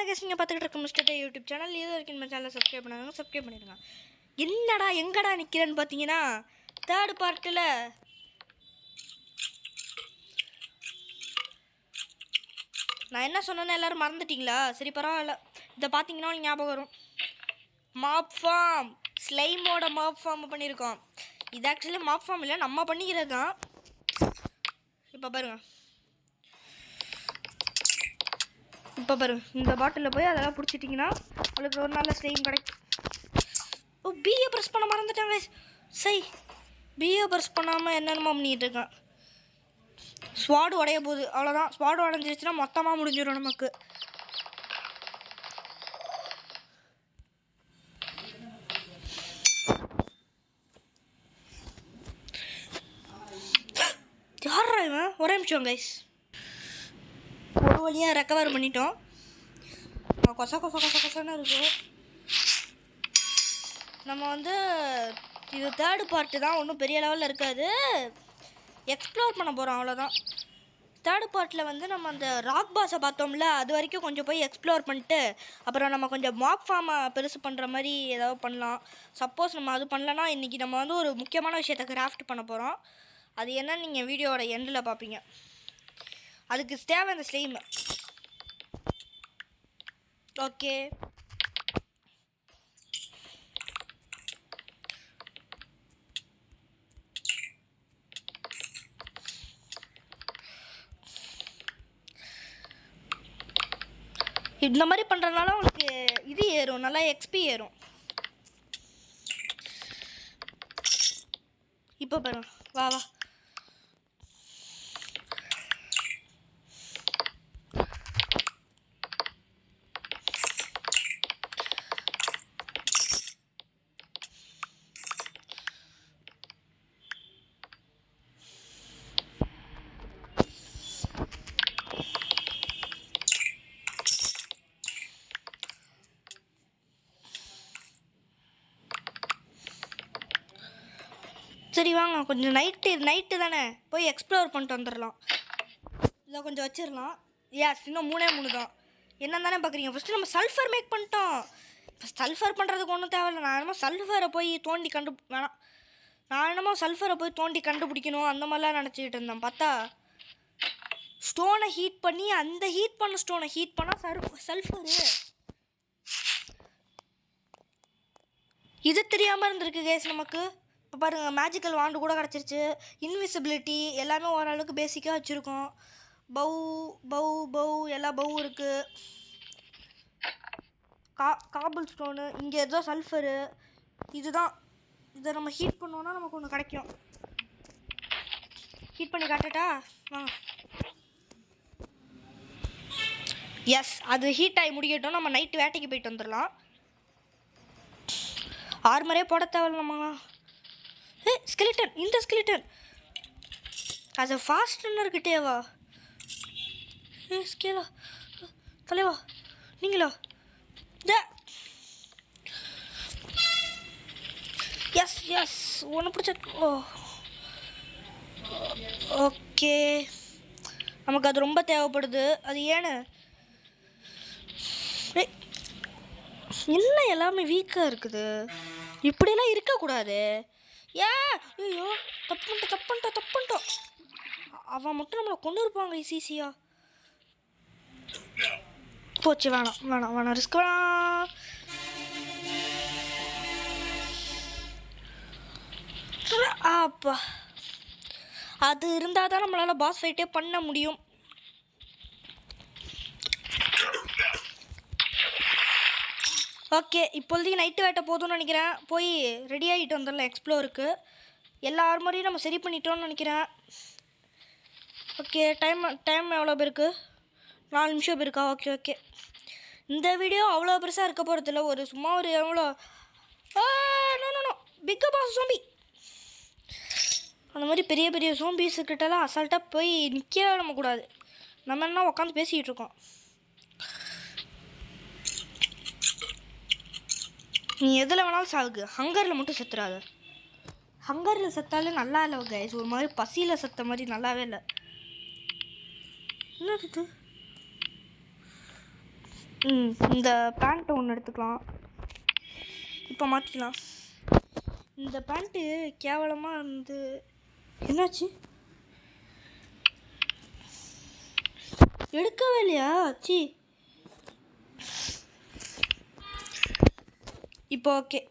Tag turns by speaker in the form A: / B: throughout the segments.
A: guys, நீங்கள் பார்த்துக்கிட்டு இருக்க மிஸ்டர் யூடியூப் சேனல் இது வரைக்கும் நம்ம சேனலை சப்ஸ்கிரைப் பண்ணாங்க சப்ஸ்கிரைப் பண்ணிடுங்க. என்னடா எங்கடா நிற்கிறேன்னு பார்த்தீங்கன்னா தேர்ட் பார்ட்டில் நான் என்ன சொன்னேன்னு எல்லோரும் மறந்துட்டிங்களா? சரி பரவாயில்ல, இதை பார்த்தீங்கன்னா ஞாபகம் வரும். மாப் ஃபார்ம் ஸ்லைமோட மாப் ஃபார்ம் பண்ணியிருக்கோம். இது ஆக்சுவலி மாப் ஃபார்ம் இல்லை, நம்ம பண்ணிக்கிறது தான். இப்போ பாருங்கள், இந்த பாட்டிலில் போய் அதெல்லாம் பிடிச்சிட்டிங்கன்னா உங்களுக்கு ஒரு நல்ல ஸ்லைம் கிடைக்கும். ஓ, பிஏ ப்ரெஸ் பண்ண மறந்துட்டாங்க. சரி, பிஏ ப்ரெஸ் பண்ணாமல் என்னென்னமோ பண்ணிகிட்டு இருக்கேன். ஸ்வாடு உடைய போகுது, அவ்வளோதான். ஸ்வாடு உடஞ்சிருச்சுன்னா மொத்தமாக முடிஞ்சிடும் நமக்கு. யாரா இவன்? ஒரே நிமிஷம் கைஸ், ஒரு வழியாக ரெக்கவர் பண்ணிட்டோம். கொசன்னு இருக்கும். நம்ம வந்து இது தேர்டு பார்ட்டு தான், ஒன்றும் பெரிய லெவலில் இருக்காது. எக்ஸ்ப்ளோர் பண்ண போகிறோம், அவ்வளோதான். தேர்டு பார்ட்டில் வந்து நம்ம அந்த ராக் பாஸை பார்த்தோம்ல, அது வரைக்கும் கொஞ்சம் போய் எக்ஸ்ப்ளோர் பண்ணிட்டு அப்புறம் நம்ம கொஞ்சம் மாப் ஃபார்மை பெருசு பண்ணுற மாதிரி ஏதாவது பண்ணலாம். சப்போஸ் நம்ம அது பண்ணலன்னா இன்றைக்கி நம்ம வந்து ஒரு முக்கியமான விஷயத்தை கிராஃப்ட் பண்ண போகிறோம். அது என்னன்னு நீங்கள் வீடியோவோட எண்டில் பார்ப்பீங்க. அதுக்கு தேவை இந்த ஸ்லைம். ஓகே, இந்த மாதிரி பண்ணுறதுனால உங்களுக்கு இது ஏறும், நல்லா எக்ஸ்பி ஏறும். இப்போ பாருங்க, வா வா. சரி வாங்க, கொஞ்சம் நைட்டு தானே, போய் எக்ஸ்ப்ளோர் பண்ணிட்டு வந்துடலாம். இதை கொஞ்சம் வச்சிடலாம். இன்னும் 3 தான். என்ன தானே பார்க்குறீங்க? ஃபஸ்ட்டு நம்ம சல்ஃபர் மேக் பண்ணிட்டோம். சல்ஃபர் பண்ணுறதுக்கு ஒன்றும் தேவையில்லை. நான் என்னமோ சல்ஃபரை போய் கண்டுபிடிக்கணும் அந்த மாதிரிலாம் நினச்சிக்கிட்டு இருந்தேன். பார்த்தா ஸ்டோனை ஹீட் பண்ணி, அந்த ஹீட் பண்ண ஸ்டோனை ஹீட் பண்ணால் சல்ஃபரு. இது தெரியாமல் இருந்திருக்கு கேஸ் நமக்கு. இப்போ பாருங்கள், மேஜிக்கல் வாண்டு கூட கிடச்சிருச்சு. இன்விசிபிலிட்டி எல்லாமே ஓரளவுக்கு பேசிக்காக வச்சுருக்கோம். பவு எல்லா பவு இருக்குது. காபிள் ஸ்டோனு, இங்கே ஏதோ சல்ஃபரு. இதுதான், இதை நம்ம ஹீட் பண்ணோன்னா நமக்கு ஒன்று கிடைக்கும். ஹீட் பண்ணி காட்டட்டா? எஸ், அது ஹீட் ஆகி முடிக்கட்டும். நம்ம நைட்டு வேட்டைக்கு போயிட்டு வந்துடலாம். ஆர்மரே போட தேவையில்லம்மா. ஸ்கெலிட்டன், இந்த ஸ்கெலிட்டன் அது ஃபாஸ்ட் ரன்னர்கிட்டேவா? ஸ்கேலா தலைவா, நீங்களா? எஸ் ஒன்று பிடிச்ச. ஓகே, நமக்கு அது ரொம்ப தேவைப்படுது. அது ஏன்னு என்ன எல்லாமே வீக்காக இருக்குது? இப்படியெல்லாம் இருக்கக்கூடாது. ஐயோ, தப்பு பண்ணிட்டோம். அவன் மட்டும் நம்மளை கொண்டு இருப்பாங்க ஈஸியா. போச்சு, வேணாம் ரிஸ்க் வேணாம். அப்பா, அது இருந்தால் தான் நம்மளால் பாஸ் ஃபைட்டே பண்ண முடியும். ஓகே, இப்போதைக்கு நைட்டு வேட்டை போதும்னு நினைக்கிறேன். போய் ரெடி ஆகிட்டு வந்துடலாம் எக்ஸ்ப்ளோருக்கு. எல்லா ஆர்மரையும் நம்ம சரி பண்ணிட்டோம்னு நினைக்கிறேன். ஓகே, டைம் எவ்வளோ பேருக்கு? 4 நிமிஷம் இருக்கா? ஓகே. இந்த வீடியோ அவ்வளோ பெருசாக இருக்க போகிறதில்ல. சும்மா ஒரு எவ்வளோ நோ பிக் பாஸ் சோம்பி, அந்த மாதிரி பெரிய சோம்பிஸ்கிட்டலாம் அசால்ட்டாக போய் நிற்கவே நம்ம கூடாது. நம்ம என்ன உட்காந்து பேசிக்கிட்டு இருக்கோம். நீ எதில் வேணாலும் சாகு, ஹங்கரில் மட்டும் செத்துறாத. ஹங்கரில் செத்தாலே நல்லா இல்லை கைஸ், ஒரு மாதிரி பசியில் செத்த மாதிரி நல்லாவே இல்லை. என்னது இந்த பேண்ட்டை ஒன்று எடுத்துக்கலாம். இப்போ மாற்றிக்கலாம். இந்த பேண்ட்டு கேவலமாக என்னாச்சு? எடுக்கவே இல்லையா? சி, இப்போ ஓகே.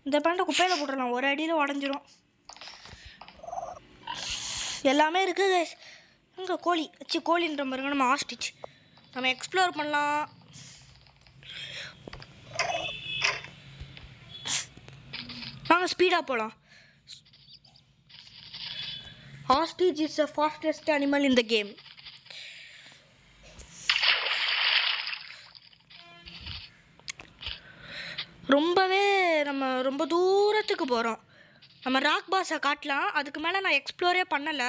A: இந்த பேண்ட்டை குப்பையில் போட்டுடலாம், ஒரு அடியில் உடஞ்சிரும். எல்லாமே இருக்குது கைஸ். அங்கே கோழின்ற மாதிரிங்க. நம்ம ஆஸ்டிச் நம்ம எக்ஸ்ப்ளோர் பண்ணலாம். வாங்க ஸ்பீடாக போகலாம். Ostrich is the fastest animal in the game. நம்ம ரொம்ப தூரத்துக்கு போகிறோம். நம்ம ராக் பாஸை காட்டலாம். அதுக்கு மேலே நான் எக்ஸ்ப்ளோரே பண்ணலை.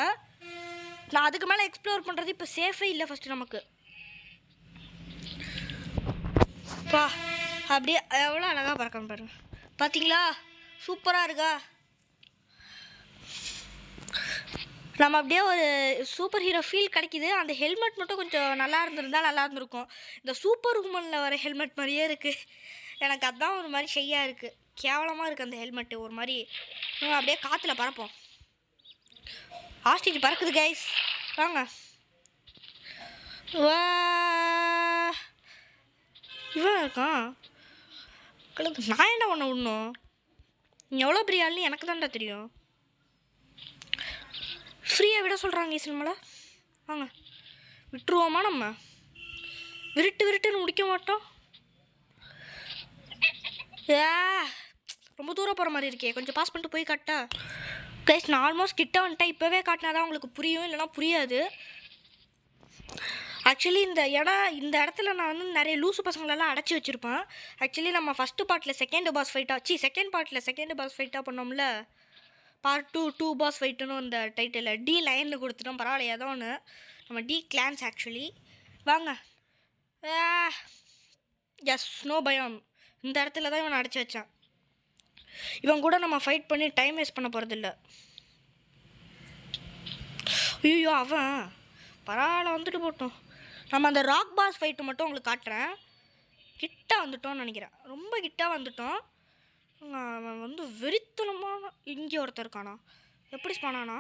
A: நான் அதுக்கு மேலே எக்ஸ்ப்ளோர் பண்ணுறது இப்போ சேஃபே இல்லை. ஃபஸ்ட்டு நமக்கு பா அப்படியே எவ்வளோ அழகாக பறக்கணும் பாருங்க. பார்த்தீங்களா? சூப்பராக இருக்கா? நம்ம அப்படியே ஒரு சூப்பர் ஹீரோ ஃபீல் கிடைக்கிது. அந்த ஹெல்மெட் மட்டும் கொஞ்சம் நல்லா இருந்திருக்கும். இந்த சூப்பர் உமனில் வர ஹெல்மெட் மாதிரியே இருக்குது. எனக்கு அதுதான் ஒரு மாதிரி ஷையாக இருக்குது. கேவலமாக இருக்குது அந்த ஹெல்மெட்டு. ஒரு மாதிரி அப்படியே காற்றுல பறப்போம். ஆஸ்டிச் பறக்குது கைஸ். வாங்க. வா, இவன் இருக்கான். நான் என்ன பண்ண விடணும்? நீ எவ்வளோ பெரிய ஆள்னு எனக்கு தான்டா தெரியும். ஃப்ரீயாக விட சொல்கிறாங்க சினிமாவில். வாங்க விட்டுருவோமா? நம்ம விருட்டுன்னு முடிக்க மாட்டோம். ரொம்ப தூரம் போகிற மாதிரி இருக்கே. கொஞ்சம் பாஸ் பண்ணிட்டு போய் காட்டா கைஸ். நான் ஆல்மோஸ்ட் கிட்ட வந்துட்டேன். இப்போவே காட்டினா தான் உங்களுக்கு புரியும், இல்லைனா புரியாது. ஆக்சுவலி இந்த இடத்துல நான் நிறைய லூசு பசங்களெல்லாம் அடைச்சி வச்சுருப்பேன். ஆக்சுவலி நம்ம ஃபஸ்ட்டு பார்ட்டில் செகண்ட் பாஸ் ஃபைட்டாக பண்ணோம்ல. பார்ட் 2 பாஸ் ஃபைட்டுன்னு இந்த டைட்டில் டி லைனில் கொடுத்துட்டோம். பரவாயில்ல, ஏதோ ஒன்று. நம்ம டி கிளான்ஸ் ஆக்சுவலி. வாங்க. எஸ், நோ பயம். இந்த இடத்துல தான் இவன் அடைச்சி வச்சான். இவன் கூட நம்ம ஃபைட் பண்ணி டைம் வேஸ்ட் பண்ண போகிறதில்ல. ஐயோ, அவன் பரவாயில்ல, வந்துட்டு போட்டோம். நம்ம அந்த ராக் பாஸ் ஃபைட்டு மட்டும் உங்களுக்கு காட்டுறேன். கிட்ட வந்துட்டோம்னு நினைக்கிறேன். ரொம்ப கிட்ட வந்துட்டோம். அவன் வெறித்தனமான. இங்கே ஒருத்தர் இருக்கானா? எப்படி ஸ்பானானா?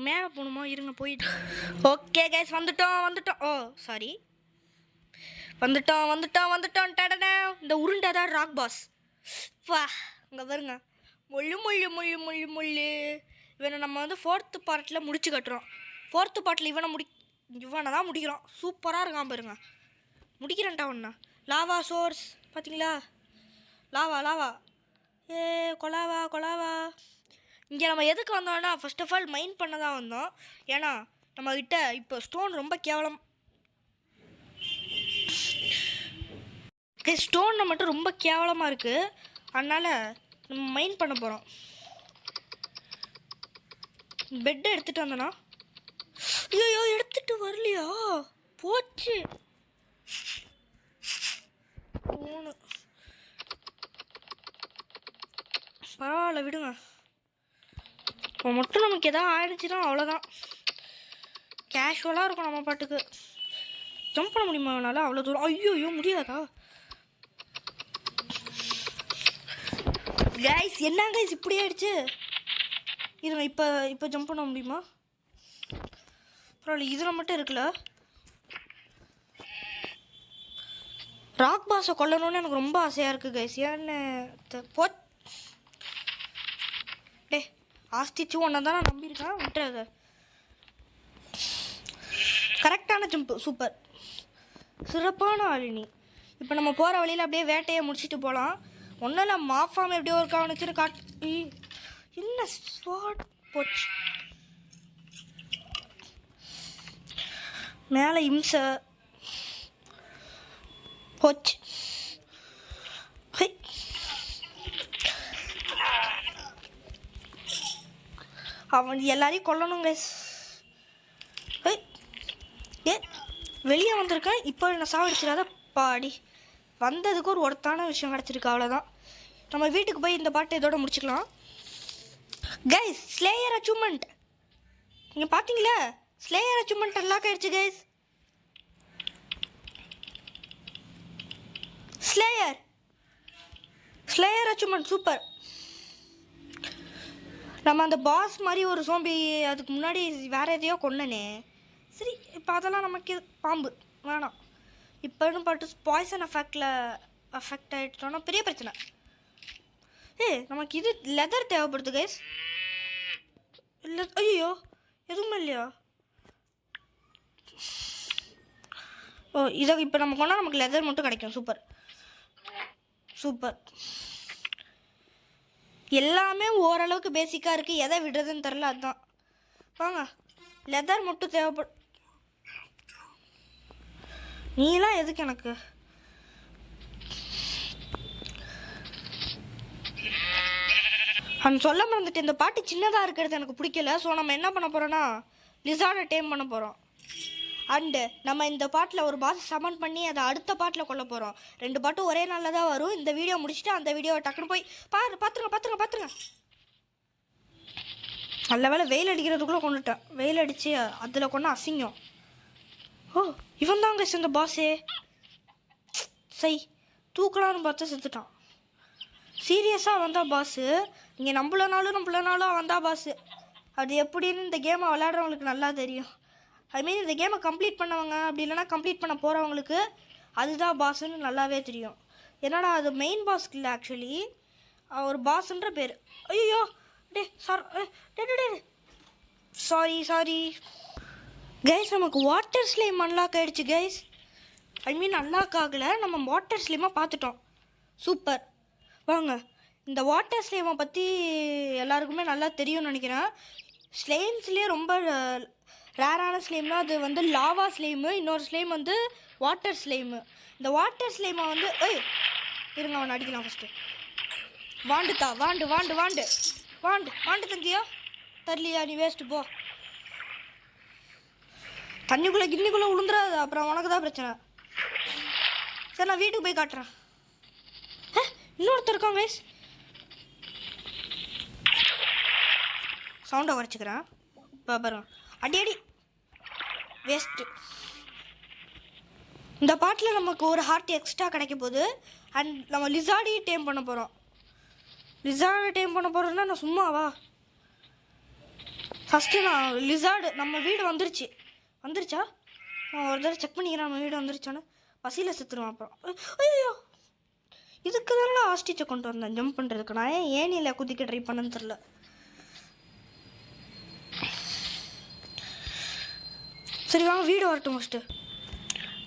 A: மேலே போகணுமா? இருங்க போயிட்டு. ஓகே கைஸ், வந்துட்டோம். ஓ சாரி, வந்துட்டோம். டடடா, இந்த உருண்டை தான் ராக் பாஸ். வா, இங்கே வருங்க. முள்ளு. இவனை நம்ம 4th பார்ட்டில் முடிச்சு கட்டுறோம். 4th பார்ட்டில் இவனை தான் முடிக்கிறோம். சூப்பராக இருக்கான் பாருங்க. முடிக்கிறேன்டா ஒன்று. லாவா சோர்ஸ் பார்த்தீங்களா? லாவா ஏ கொலாவா. இங்கே நம்ம எதுக்கு வந்தோம்னா, ஃபர்ஸ்ட் ஆஃப் ஆல் மைண்ட் பண்ண தான் வந்தோம். ஏன்னா நம்மக்கிட்ட இப்போ ஸ்டோன் ரொம்ப கேவலம். ஸ்டோன் மட்டும் ரொம்ப கேவலமாக இருக்குது. அதனால் நம்ம மைண்ட் பண்ண போகிறோம். பெட்டை எடுத்துகிட்டு வந்தோன்னா, ஐயோ எடுத்துகிட்டு வரலையா? போச்சு. பரவாயில்ல, விடுங்க. இப்போ மட்டும் நமக்கு எதாவது ஆயிடுச்சுன்னா அவ்வளோதான். கேஷுவலாக இருக்கும் நம்ம பாட்டுக்கு. ஜம்ப் பண்ண முடியுமா அவனால் அவ்வளோ தூரம்? ஐயோ முடியாதா? கைஸ் என்ன கைஸ் இப்படி ஆயிடுச்சு? இருங்க, இப்போ ஜம்ப் பண்ண முடியுமா? பரவாயில்ல, இதில் மட்டும் இருக்குல்ல. ராக் பாஸை கொல்லணும்னு எனக்கு ரொம்ப ஆசையாக இருக்குது கைஸ். ஏன்னு டே ஆஸ்டிச்சு ஒன்றை தான் நான் நம்பியிருக்கேன். விட்டுறாத. கரெக்டான ஜம்ப்பு, சூப்பர், சிறப்பான ஆளினி. இப்போ நம்ம போகிற வழியில் அப்படியே வேட்டையை முடிச்சுட்டு போகலாம். ஒன்றும் இல்லை, மாஃபார்ம் எப்படியோ ஒரு கவனிச்சுன்னு காட்டு. என்ன ஸ்வாட் போச்சு மேலே. இம்சை போச்சு. அவன் எல்லாரையும் கொல்லணுங்க. வெளியே வந்திருக்கேன். இப்போ என்ன சாவடிச்சிடாத பாடி. வந்ததுக்கு ஒரு ஒருத்தான விஷயம் கிடச்சிருக்கு, அவ்வளோதான். நம்ம வீட்டுக்கு போய் இந்த பாட்டை இதோட முடிச்சுக்கலாம். கைஸ், ஸ்லேயர் அச்சீவ்மெண்ட் நீங்கள் பார்த்தீங்களா? ஸ்லேயர் அச்சீவ்மெண்ட் அன்லாக் ஆயிடுச்சு கைஸ். Slayer achievement super. நம்ம அந்த பாஸ் மாதிரி ஒரு சோம்பி அதுக்கு முன்னாடி வேறு எதையோ கொன்னனே. சரி இப்போ அதெல்லாம் நமக்கு பாம்பு வேணாம். இப்போன்னு பார்த்து பாய்சன் அஃபெக்ட் ஆகிட்டோன்னா பெரிய பிரச்சனை. நமக்கு இது லெதர் தேவைப்படுது கைஸ். இல்லை ஐயோ எதுவுமே இல்லையா? இதை இப்போ நம்ம கொண்டா நமக்கு லெதர் மட்டும் கிடைக்கும். Super super. எல்லாமே ஓரளவுக்கு பேசிக்காக இருக்குது. எதை விடுறதுன்னு தெரில. அதுதான் வாங்க லெதர் மட்டும் தேவைப்படும். நீலாம் எதுக்கு எனக்கு? நான் சொல்ல மறந்துட்டு இந்த பாட்டு சின்னதாக இருக்கிறது எனக்கு பிடிக்கல. ஸோ நம்ம என்ன பண்ண போகிறோன்னா லிசார்டை டேம் பண்ண போகிறோம். அண்டு நம்ம இந்த பாட்டில் ஒரு பாஸ் சமன் பண்ணி அதை அடுத்த பாட்டில் கொள்ள போகிறோம். 2 பாட்டும் ஒரே நாளில் தான் வரும். இந்த வீடியோ முடிச்சுட்டு அந்த வீடியோவை டக்குன்னு போய் பார்த்துருங்க. நல்ல வேலை வெயில் அடிக்கிறதுக்குள்ளே கொண்டுட்டேன். வெயில் அடித்து அதில் கொண்டு அசிங்கம். இவன் தாங்க இந்த பாஸே. தூக்கலான்னு பார்த்தா செத்துட்டான். சீரியஸாக வந்தால் பாஸு. நீங்கள் நம்பலனாலும் வந்தால் பாஸு. அது எப்படின்னு இந்த கேமை விளையாடுறவங்களுக்கு நல்லா தெரியும். அதுமாரி இந்த கேமை கம்ப்ளீட் பண்ணவங்க அப்படி இல்லைனா கம்ப்ளீட் பண்ண போகிறவங்களுக்கு அதுதான் பாஸுன்னு நல்லாவே தெரியும். என்னடா அது மெயின் பாஸ்க்கு இல்லை, ஆக்சுவலி ஒரு பாஸுன்ற பேர். ஐயோ சாரி கைஸ். நமக்கு வாட்டர் ஸ்லைம் அன்லாக் ஆகிடுச்சு கைஸ். அன்லாக் ஆகலை, நம்ம வாட்டர் ஸ்லைமாக பார்த்துட்டோம். சூப்பர். வாங்க இந்த வாட்டர் ஸ்லைமை பற்றி எல்லாருக்குமே நல்லா தெரியும்னு நினைக்கிறேன். ஸ்லைம்ஸ்லேயே ரொம்ப ரேரான ஸ்லைம்னா அது லாவா ஸ்லைமு, இன்னொரு ஸ்லைம் வாட்டர் ஸ்லைமு. இந்த வாட்டர் ஸ்லைமை இருங்க அவனை அடிக்கலாம் ஃபஸ்ட்டு. வாண்டு தங்கியா தரலையா? நீ வேஸ்ட்டு போ. கிண்ணிக்குள்ளே விழுந்துடாது, அப்புறம் உனக்கு தான் பிரச்சனை. சரி நான் வீட்டுக்கு போய் காட்டுறேன். இன்னொருத்தர் இருக்காங்க கைஸ். சவுண்டை குறைச்சிக்கிறேன். பாருங்க அடி வேஸ்ட்டு. இந்த பாட்டில் நமக்கு ஒரு ஹார்ட் எக்ஸ்ட்ரா கிடைக்க போகுது. அண்ட் நம்ம லிசார்டையும் டேம் பண்ண போகிறோம். நான் சும்மாவா? ஃபஸ்ட்டு நான் லிசார்டு நம்ம வீடு வந்துருச்சா? நான் ஒரு தடவை செக் பண்ணிக்கிறேன் நம்ம வீடு வந்துருச்சான்னு. பசியில் செத்துருவேன் அப்புறம். ஐயோ இதுக்கு தானே ஆஸ்டிச்சை கொண்டு வந்தேன் ஜம்ப் பண்ணுறதுக்கு. நான் ஏனியில் குதிக்க ட்ரை பண்ணேன்னு தெரில. சரி வாங்க வீடு வரட்டும் ஃபஸ்ட்டு.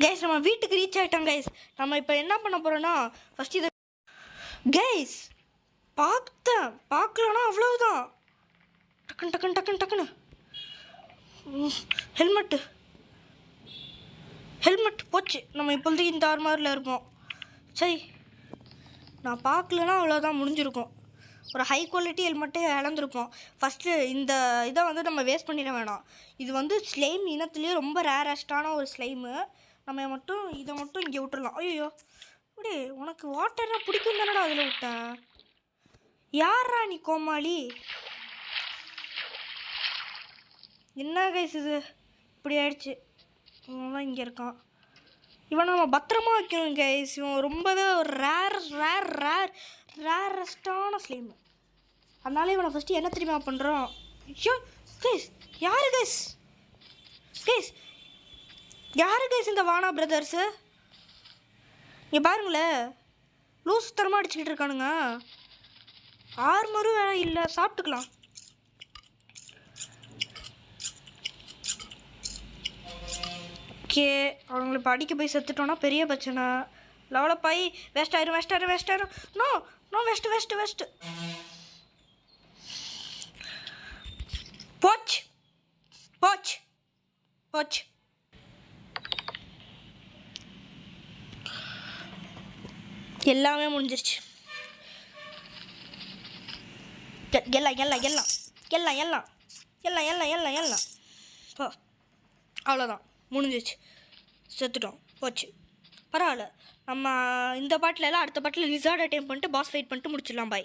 A: கைஸ் நம்ம வீட்டுக்கு ரீச் ஆகிட்டோம் கைஸ். நம்ம இப்போ என்ன பண்ண போகிறோன்னா ஃபஸ்ட் இதை கைஸ் பார்க்கலன்னா அவ்வளவுதான். டக்குன்னு ஹெல்மெட் போச்சு. நம்ம இப்போதைக்கு இந்த ஆர்மரில் இருப்போம். சரி நான் பார்க்கலன்னா அவ்வளோதான், முடிஞ்சிருக்கும். ஒரு ஹை குவாலிட்டி ஹெல்மெட்டே இழந்திருப்போம். ஃபஸ்ட்டு இந்த இதை நம்ம வேஸ்ட் பண்ணிட வேணாம். இது ஸ்லைம் இனத்துலேயே ரொம்ப ரேரஸ்டான ஒரு ஸ்லைமு. நம்ம இதை மட்டும் இங்கே விட்டுடலாம். ஐயோ இப்படி உனக்கு வாட்டர்னா பிடிக்கும் தானடா அதில் விட்டேன். யாரா நீ கோமாளி? என்ன கைஸ் இது இப்படி ஆயிடுச்சு. இவன் தான் இங்கே இருக்கான். இவனை நம்ம பத்திரமா வைக்கணும் கைஸ். இவன் ரொம்பவே ஒரு ரேரஸ்டான ஸ்லைமு. அதனால இவனை ஃபஸ்ட்டு என்ன தெரியுமா பண்ணுறோம்? ஐயோ கைஸ் யாரு கைஸ் இந்த வானா பிரதர்ஸு? இங்கே பாருங்களேன் லூஸ் தரமாக அடிச்சுக்கிட்டு இருக்கானுங்க. ஆர்மரும் வேலை இல்லை, சாப்பிட்டுக்கலாம். ஓகே அவங்களை இப்போ அடிக்க போய் செத்துட்டோன்னா பெரிய பிரச்சனை. லெவலப் ஆகி வேஸ்ட் ஆயிரும். No waste. போச்சு. எல்லாமே முடிஞ்சிருச்சு. எல்லாம் அவ்வளோதான் முடிஞ்சிச்சு. செத்துட்டோம். போச்சு. பரவாயில்ல. நம்ம இந்த பாட்டில் எல்லாம் அடுத்த பாட்டில் லிசார்ட் அட்டெம்ப் பண்ணிட்டு பாஸ் ஃபைட் பண்ணிட்டு முடிச்சிடலாம். பாய்.